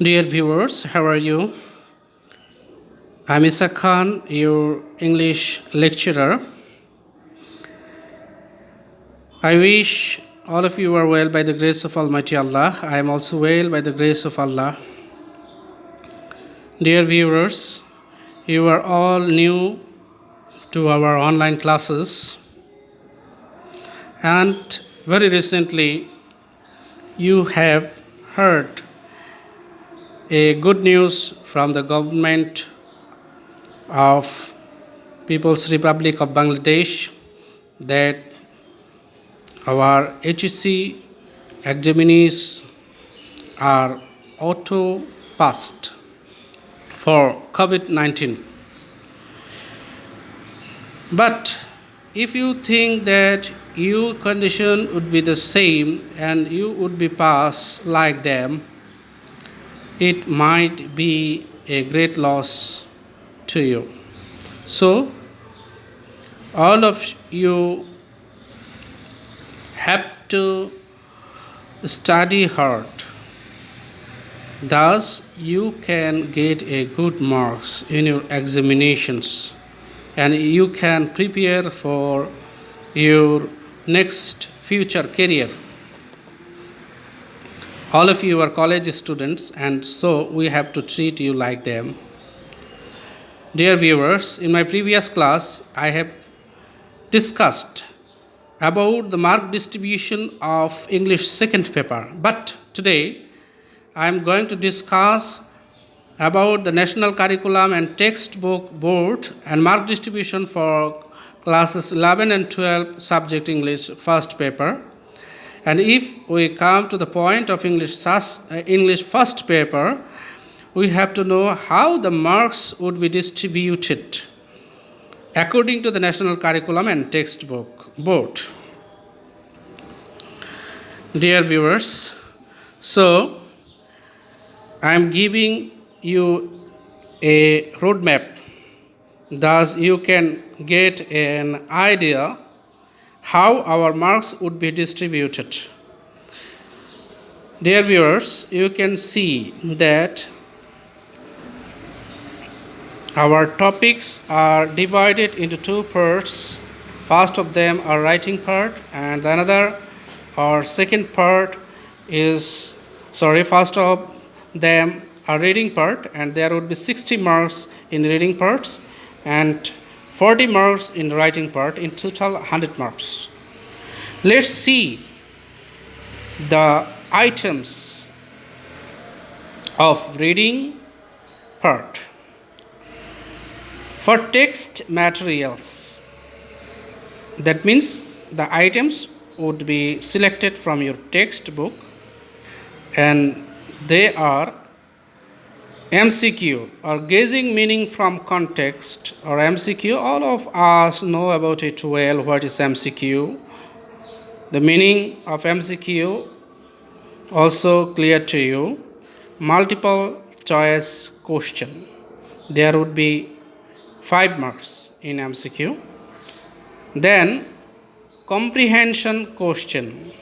Dear viewers, how are you? I'm Ishaq, your English lecturer. I wish all of you are well by the grace of Almighty Allah. I am also well by the grace of Allah. Dear viewers, you are all new to our online classes, and very recently you have heard a good news from the government of People's Republic of Bangladesh that our HEC examinees are auto passed for COVID 19. But if you think that your condition would be the same and you would be passed like them, it might be a great loss to you. So, all of you have to study hard. Thus, you can get a good marks in your examinations and you can prepare for your next future career. All of you are college students, and so we have to treat you like them. Dear viewers, in my previous class, I have discussed about the mark distribution of English second paper, but today I am going to discuss about the National Curriculum and Textbook Board and mark distribution for classes 11 and 12 subject English first paper. And if we come to the point of English first paper, we have to know how the marks would be distributed according to the National Curriculum and Textbook Board. Dear viewers, so I am giving you a roadmap, thus you can get an idea how our marks would be distributed. Dear viewers, you can see that our topics are divided into two parts. First of them are writing part, and the another or second part is first of them are reading part, and there would be 60 marks in reading parts and 40 marks in writing part, in total 100 marks. Let's see the items of reading part. For text materials, that means the items would be selected from your textbook, and they are MCQ or gauging meaning from context, or MCQ. All of us know about it well. What is MCQ? The meaning of MCQ also clear to you. Multiple choice question. There would be 5 marks in MCQ. Then comprehension question.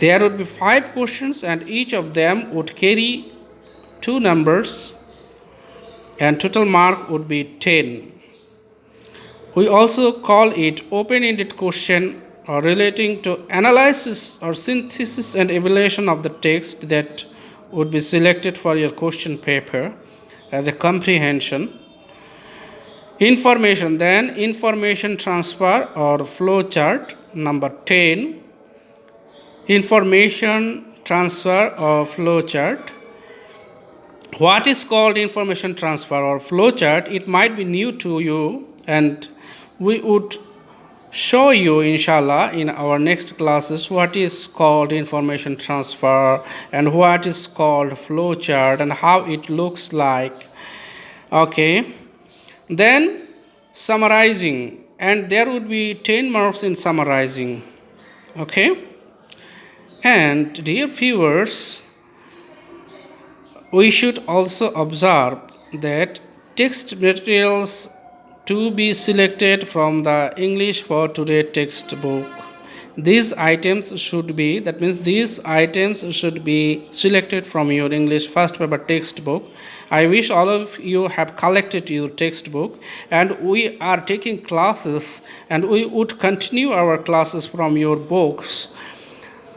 There would be 5 questions and each of them would carry 2 numbers and total mark would be 10. We also call it open-ended question, or relating to analysis or synthesis and evaluation of the text, that would be selected for your question paper as a comprehension. Information, then information transfer or flow chart, number 10. Information transfer or flow chart. What is called information transfer or flow chart? It might be new to you, and we would show you inshallah in our next classes what is called information transfer and what is called flow chart and how it looks like. Okay, then summarizing, and there would be 10 marks in summarizing. Okay, and dear viewers, we should also observe that text materials to be selected from the English for Today textbook. these items should be, that means these items should be selected from your English first paper textbook. I wish all of you have collected your textbook, and we are taking classes, and we would continue our classes from your books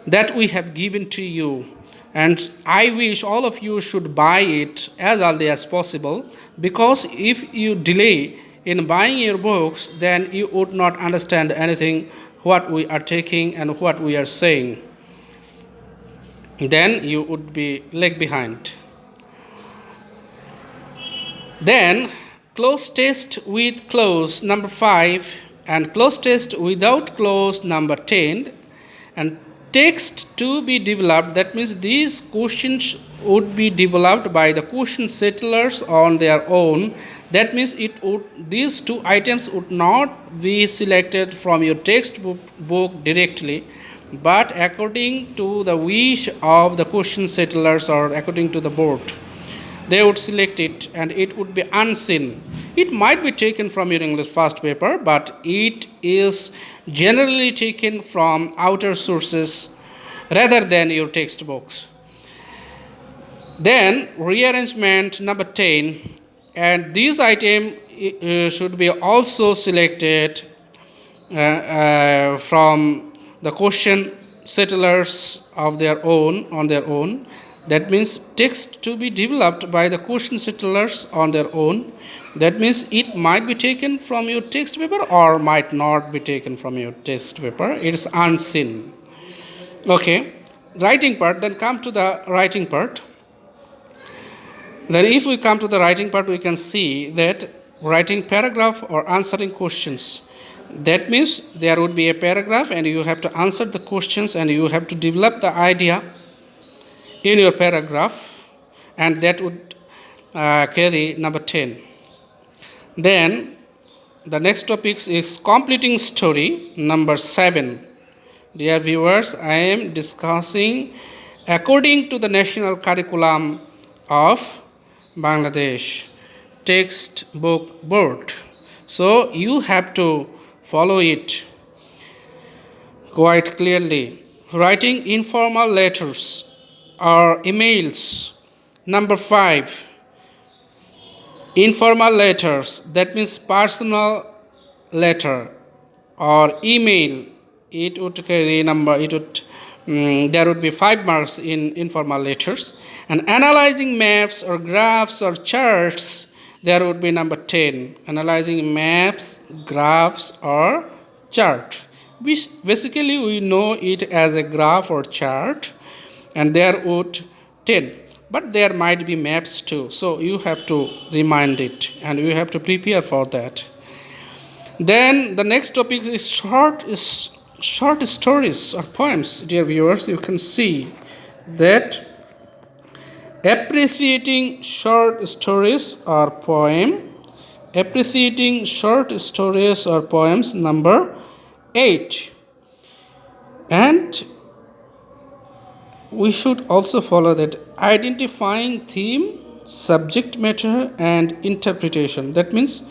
that we have given to you. And I wish all of you should buy it as early as possible, because if you delay in buying your books, then you would not understand anything what we are taking and what we are saying. Then you would be lag behind. Then close test with close, number 5, and close test without close, number 10, and text to be developed, that means these questions would be developed by the question settlers on their own. That means these two items would not be selected from your textbook directly, but according to the wish of the question settlers or according to the board, they would select it, and it would be unseen. It might be taken from your English first paper, but it is generally taken from outer sources rather than your textbooks. Then rearrangement, number 10, and these items should be also selected from the question settlers of their own, on their own. That means text to be developed by the question settlers on their own. That means it might be taken from your text paper or might not be taken from your text paper. It is unseen. Okay, writing part. Then come to the writing part. Then if we come to the writing part, we can see that writing paragraph or answering questions. That means there would be a paragraph and you have to answer the questions and you have to develop the idea in your paragraph, and that would carry number 10. Then the next topic is completing story, number 7. Dear viewers, I am discussing according to the national curriculum of Bangladesh textbook board. So you have to follow it quite clearly. Writing informal letters or emails, number 5. Informal letters, that means personal letter or email, it would carry number, there would be 5 marks in informal letters. And analyzing maps or graphs or charts, there would be number 10. Analyzing maps, graphs or chart, which basically we know it as a graph or chart, and there would 10. But there might be maps too, so you have to remind it and you have to prepare for that. Then the next topic is short stories or poems. Dear viewers, you can see that appreciating short stories or poem, appreciating short stories or poems, number 8. And we should also follow that identifying theme, subject matter and interpretation. That means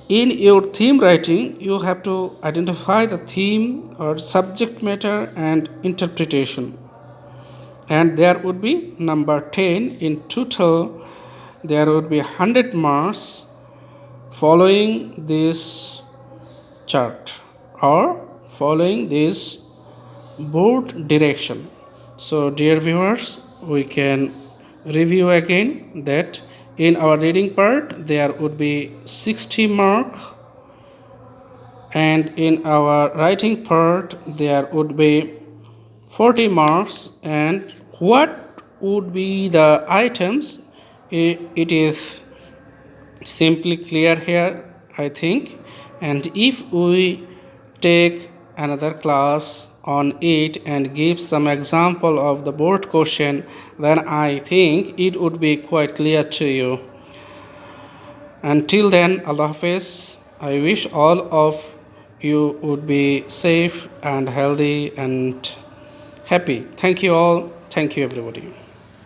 in your theme writing, you have to identify the theme or subject matter and interpretation. And there would be number 10. In total, there would be 100 marks following this chart or following this board direction. So dear viewers, we can review again that in our reading part there would be 60 mark, and in our writing part there would be 40 marks. And what would be the items, it is simply clear here, I think. And if we take another class on it and give some example of the board question, then I think it would be quite clear to you. Until then, Allah Hafiz. I wish all of you would be safe and healthy and happy. Thank you all. Thank you everybody.